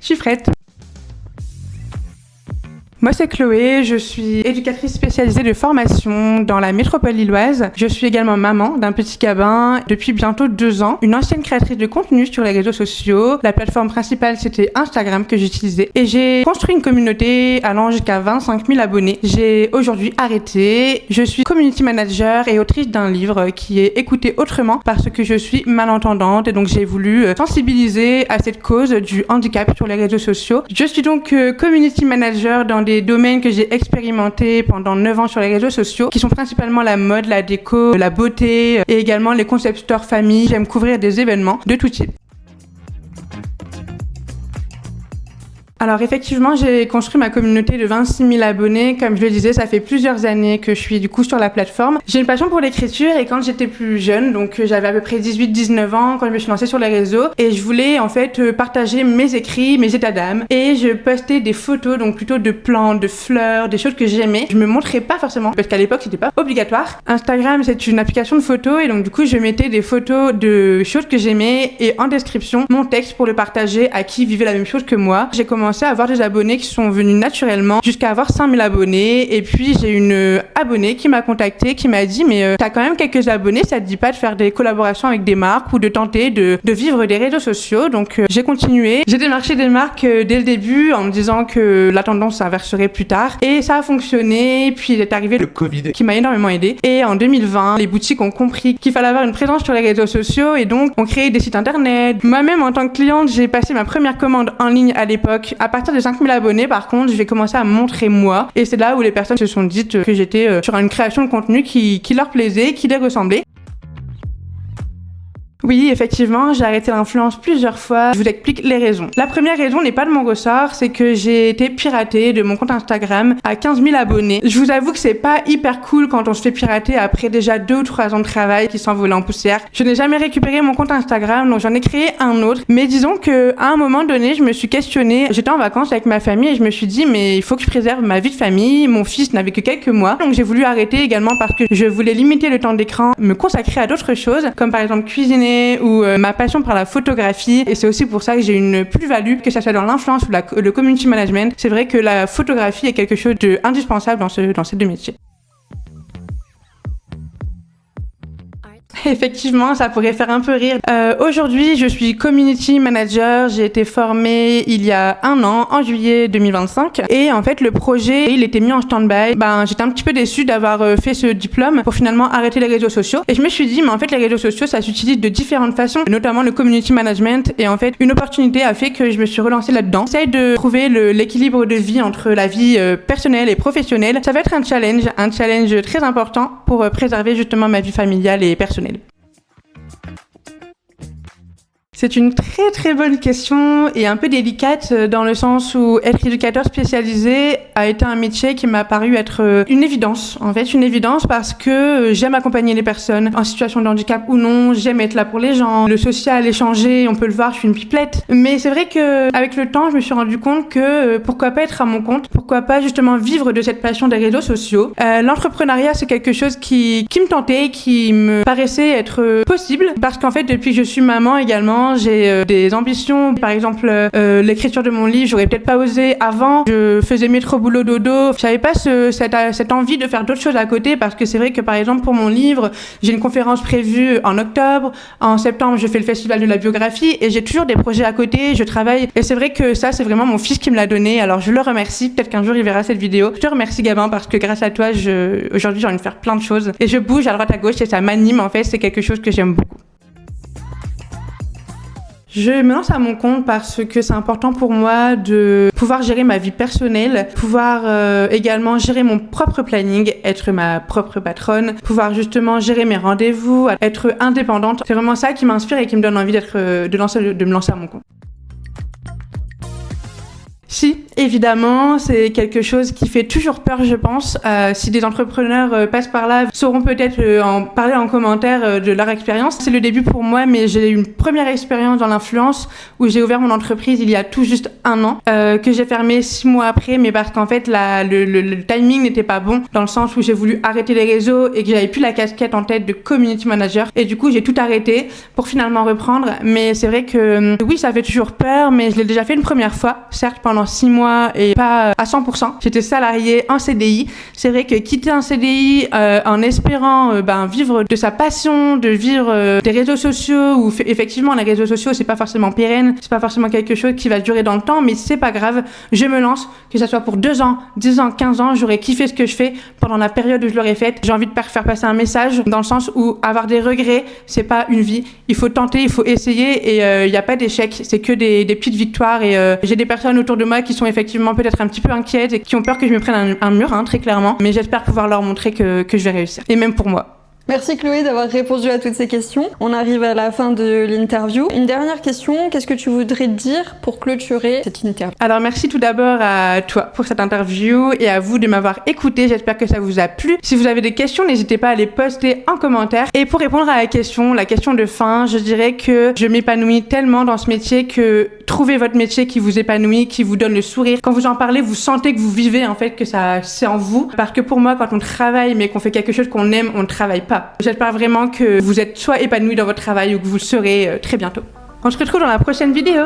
Chiffrette. Moi, c'est Chloé, je suis éducatrice spécialisée de formation dans la métropole lilloise. Je suis également maman d'un petit cabin depuis bientôt 2 ans, une ancienne créatrice de contenu sur les réseaux sociaux. La plateforme principale, c'était Instagram que j'utilisais. Et j'ai construit une communauté allant jusqu'à 25 000 abonnés. J'ai aujourd'hui arrêté. Je suis community manager et autrice d'un livre qui est écouté autrement parce que je suis malentendante. Et donc, j'ai voulu sensibiliser à cette cause du handicap sur les réseaux sociaux. Je suis donc community manager dans des domaines que j'ai expérimentés pendant 9 ans sur les réseaux sociaux, qui sont principalement la mode, la déco, la beauté et également les concept stores famille. J'aime couvrir des événements de tout type. Alors effectivement, j'ai construit ma communauté de 26 000 abonnés. Comme je le disais, ça fait plusieurs années que je suis du coup sur la plateforme. J'ai une passion pour l'écriture et quand j'étais plus jeune, donc j'avais à peu près 18-19 ans quand je me suis lancée sur les réseaux et je voulais en fait partager mes écrits, mes états d'âme et je postais des photos, donc plutôt de plantes, de fleurs, des choses que j'aimais. Je me montrais pas forcément parce qu'à l'époque c'était pas obligatoire. Instagram c'est une application de photos et donc du coup je mettais des photos de choses que j'aimais et en description mon texte pour le partager à qui vivait la même chose que moi. J'ai commencé à avoir des abonnés qui sont venus naturellement jusqu'à avoir 5000 abonnés et puis j'ai une abonnée qui m'a contactée qui m'a dit mais t'as quand même quelques abonnés, ça te dit pas de faire des collaborations avec des marques ou de tenter de vivre des réseaux sociaux. Donc j'ai continué, j'ai démarché des marques dès le début en me disant que la tendance s'inverserait plus tard et ça a fonctionné. Puis il est arrivé le Covid qui m'a énormément aidé et en 2020 les boutiques ont compris qu'il fallait avoir une présence sur les réseaux sociaux et donc ont créé des sites internet. Moi-même en tant que cliente j'ai passé ma première commande en ligne à l'époque. À partir de 5000 abonnés, par contre, je vais commencer à me montrer moi. Et c'est là où les personnes se sont dites que j'étais sur une création de contenu qui leur plaisait, qui les ressemblait. Oui, effectivement, j'ai arrêté l'influence plusieurs fois. Je vous explique les raisons. La première raison n'est pas de mon ressort, c'est que j'ai été piratée de mon compte Instagram à 15 000 abonnés. Je vous avoue que c'est pas hyper cool quand on se fait pirater après déjà 2 ou 3 ans de travail qui s'envolent en poussière. Je n'ai jamais récupéré mon compte Instagram, donc j'en ai créé un autre. Mais disons que à un moment donné, je me suis questionnée. J'étais en vacances avec ma famille et je me suis dit, mais il faut que je préserve ma vie de famille. Mon fils n'avait que quelques mois, donc j'ai voulu arrêter également parce que je voulais limiter le temps d'écran, me consacrer à d'autres choses, comme par exemple cuisiner ou ma passion pour la photographie. Et c'est aussi pour ça que j'ai une plus-value, que ça soit dans l'influence ou le community management. C'est vrai que la photographie est quelque chose d'indispensable dans ces deux métiers. Effectivement, ça pourrait faire un peu rire. Aujourd'hui, je suis community manager. J'ai été formée il y a 1 an, en juillet 2025. Et en fait, le projet, il était mis en stand-by. J'étais un petit peu déçue d'avoir fait ce diplôme pour finalement arrêter les réseaux sociaux. Et je me suis dit, mais en fait, les réseaux sociaux, ça s'utilise de différentes façons, notamment le community management. Et en fait, une opportunité a fait que je me suis relancée là-dedans. J'essaie de trouver l'équilibre de vie entre la vie personnelle et professionnelle. Ça va être un challenge très important pour préserver justement ma vie familiale et personnelle. C'est une très très bonne question et un peu délicate dans le sens où être éducateur spécialisé a été un métier qui m'a paru être une évidence. En fait, une évidence parce que j'aime accompagner les personnes en situation de handicap ou non, j'aime être là pour les gens. Le social, échanger, on peut le voir, je suis une pipelette. Mais c'est vrai que avec le temps, je me suis rendu compte que pourquoi pas être à mon compte, pourquoi pas justement vivre de cette passion des réseaux sociaux. L'entrepreneuriat, c'est quelque chose qui me tentait, qui me paraissait être possible parce qu'en fait, depuis que je suis maman également, j'ai des ambitions. Par exemple, l'écriture de mon livre, j'aurais peut-être pas osé avant. Je faisais métro boulot dodo. J'avais pas cette envie de faire d'autres choses à côté parce que c'est vrai que par exemple pour mon livre, j'ai une conférence prévue en octobre. En septembre, je fais le festival de la biographie et j'ai toujours des projets à côté. Je travaille et c'est vrai que ça, c'est vraiment mon fils qui me l'a donné. Alors je le remercie. Peut-être qu'un jour il verra cette vidéo. Je te remercie Gabin parce que grâce à toi, aujourd'hui j'ai envie de faire plein de choses et je bouge à droite à gauche et ça m'anime. En fait, c'est quelque chose que j'aime beaucoup. Je me lance à mon compte parce que c'est important pour moi de pouvoir gérer ma vie personnelle, pouvoir également gérer mon propre planning, être ma propre patronne, pouvoir justement gérer mes rendez-vous, être indépendante. C'est vraiment ça qui m'inspire et qui me donne envie de me lancer à mon compte. Si, Évidemment, c'est quelque chose qui fait toujours peur, je pense. Si des entrepreneurs passent par là, sauront peut-être en parler en commentaire de leur expérience. C'est le début pour moi, mais j'ai eu une première expérience dans l'influence où j'ai ouvert mon entreprise il y a tout juste 1 an, que j'ai fermé 6 mois après, mais parce qu'en fait, le timing n'était pas bon, dans le sens où j'ai voulu arrêter les réseaux et que j'avais plus la casquette en tête de community manager. Et du coup, j'ai tout arrêté pour finalement reprendre. Mais c'est vrai que oui, ça fait toujours peur, mais je l'ai déjà fait une première fois, certes pendant 6 mois et pas à 100%. J'étais salariée en CDI. C'est vrai que quitter un CDI en espérant vivre de sa passion, de vivre des réseaux sociaux, où effectivement les réseaux sociaux c'est pas forcément pérenne, c'est pas forcément quelque chose qui va durer dans le temps, mais c'est pas grave, je me lance, que ça soit pour 2 ans, 10 ans, 15 ans, j'aurais kiffé ce que je fais pendant la période où je l'aurais faite. J'ai envie de faire passer un message dans le sens où avoir des regrets, c'est pas une vie. Il faut tenter, il faut essayer et il n'y a pas d'échec, c'est que des petites victoires et j'ai des personnes autour de moi qui sont effectivement peut-être un petit peu inquiètes et qui ont peur que je me prenne un mur, très clairement, mais j'espère pouvoir leur montrer que je vais réussir, et même pour moi. Merci Chloé d'avoir répondu à toutes ces questions. On arrive à la fin de l'interview. Une dernière question, qu'est-ce que tu voudrais dire pour clôturer cette interview? Alors merci tout d'abord à toi pour cette interview et à vous de m'avoir écouté. J'espère que ça vous a plu. Si vous avez des questions, n'hésitez pas à les poster en commentaire. Et pour répondre à la question de fin, je dirais que je m'épanouis tellement dans ce métier que trouvez votre métier qui vous épanouit, qui vous donne le sourire. Quand vous en parlez, vous sentez que vous vivez en fait, que ça c'est en vous. Parce que pour moi, quand on travaille mais qu'on fait quelque chose qu'on aime, on ne travaille pas. J'espère vraiment que vous êtes soit épanoui dans votre travail ou que vous le serez très bientôt. On se retrouve dans la prochaine vidéo.